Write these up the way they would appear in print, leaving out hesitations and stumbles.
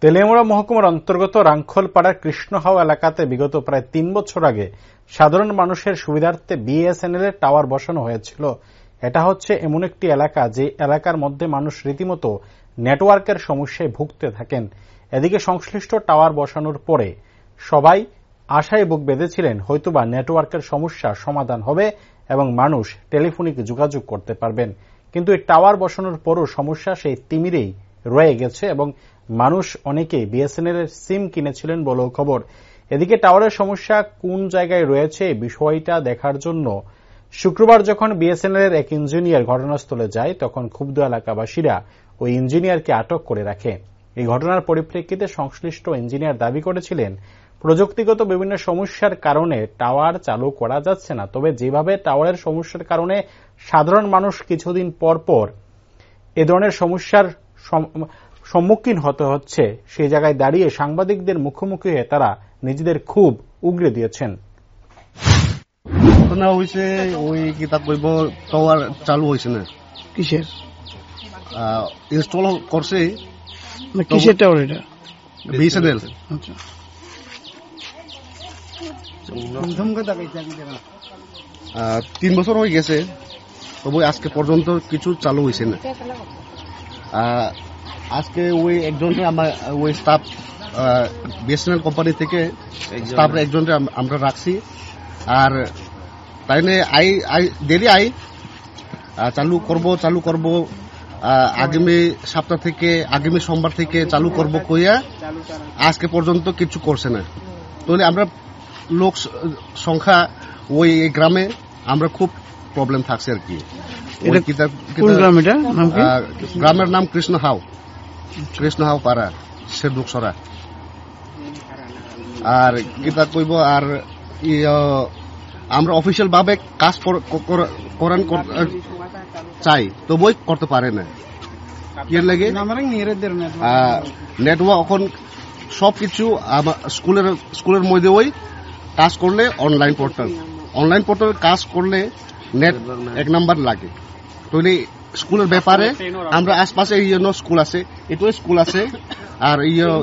তেলিয়ামুড়া মহকুমার অন্তর্গত রাংখলপাড়ার কৃষ্ণহাও এলাকাতে বিগত প্রায় ৩ বছর আগে সাধারণ মানুষের সুবিধার্থে বিএসএনএল এর টাওয়ার বসানো হয়েছিল। এটা হচ্ছে এমন একটি এলাকা যে এলাকার মধ্যে মানুষ রীতিমতো নেটওয়ার্কের সমস্যায় ভুগতে থাকেন। এদিকে সংশ্লিষ্ট টাওয়ার বসানোর পরে সবাই আশায় বুক বেঁধেছিলেন হয়তোবা নেটওয়ার্কের সমস্যা সমাধান হবে এবং মানুষ টেলিফোনিক যোগাযোগ করতে পারবেন, কিন্তু এই টাওয়ার বসানোর পরও সমস্যা সেই তিমিরেই রয়ে গেছে এবং মানুষ অনেকেই বিএসএনএল এর সিম কিনেছিলেন বলেও খবর। এদিকে টাওয়ারের সমস্যা কোন জায়গায় রয়েছে বিষয়টা দেখার জন্য শুক্রবার যখন বিএসএনএল এর এক ইঞ্জিনিয়ার ঘটনাস্থলে যায় তখন ক্ষুব্ধ এলাকাবাসীরা ওই ইঞ্জিনিয়ারকে আটক করে রাখে। এই ঘটনার পরিপ্রেক্ষিতে সংশ্লিষ্ট ইঞ্জিনিয়ার দাবি করেছিলেন প্রযুক্তিগত বিভিন্ন সমস্যার কারণে টাওয়ার চালু করা যাচ্ছে না, তবে যেভাবে টাওয়ারের সমস্যার কারণে সাধারণ মানুষ কিছুদিন পর পর এ ধরনের সমস্যার সম্মুখীন হতে হচ্ছে সেই জায়গায় দাঁড়িয়ে সাংবাদিকদের মুখোমুখি হয়ে তারা নিজেদের ক্ষোভ উগরে দিয়েছেন। ওই কিতাব কইব টাওয়ার চালু হয়েছে না, কিসের ইনস্টল করছে, কিসের টাওয়ার এটা? বিএসএনএল। আচ্ছা, 3 বছর হয়ে গেছে, তবে আজকে পর্যন্ত কিছু চালু হয়েছে না। আজকে ওই একজনকে আমার ওই স্টাফ বিএসএনএল কোম্পানি থেকে স্টাফ একজনকে আমরা রাখছি, আর তাই দেরি চালু করব আগামী সপ্তাহ থেকে, আগামী সোমবার থেকে চালু করব কইয়া আজকে পর্যন্ত কিছু করছে না। তাহলে আমরা লোক সংখ্যা ওই গ্রামে আমরা খুব প্রবলেম থাকছে আর কি। গ্রামের নাম কৃষ্ণহাও পাড়া শেরদুকসরা। আর কিতা কইব, আর আমরা অফিসিয়াল ভাবে কাজ করান চাই, তবুই করতে পারে না। কি লাগে নেটওয়ার্ক এখন সবকিছু স্কুলের মধ্যে ওই কাজ করলে অনলাইন পোর্টাল কাজ করলে নেট 1 নাম্বার লাগে। তাহলে স্কুলের ব্যাপারে আমরা আশপাশে স্কুল আছে, এটাও স্কুল আছে, আর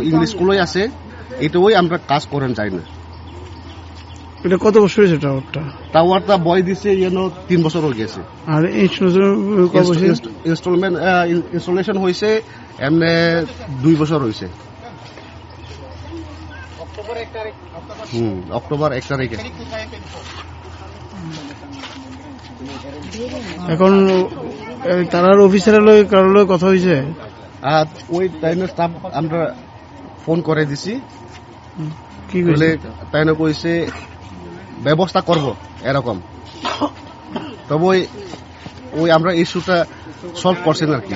ইংলিশ স্কুলই আছে, এটাও আমরা কাজ করেন চাই না। এটা কত বছর হয়েছে টাওয়ারটা বয় দিছে 3 বছর হয়ে গেছে। আর ইনস্টলেশন হয়েছে এমনি 2 বছর হয়েছে। অক্টোবর 1 তারিখে। এখন তারার অফিসারের কারোর কথা হয়েছে, ওই টাইমের স্টাফ আমরা ফোন করে দিছি, কি বলে তাই না কইছে ব্যবস্থা করব এরকম। তবে ওই আমরা ইস্যুটা সলভ করছেন আর কি।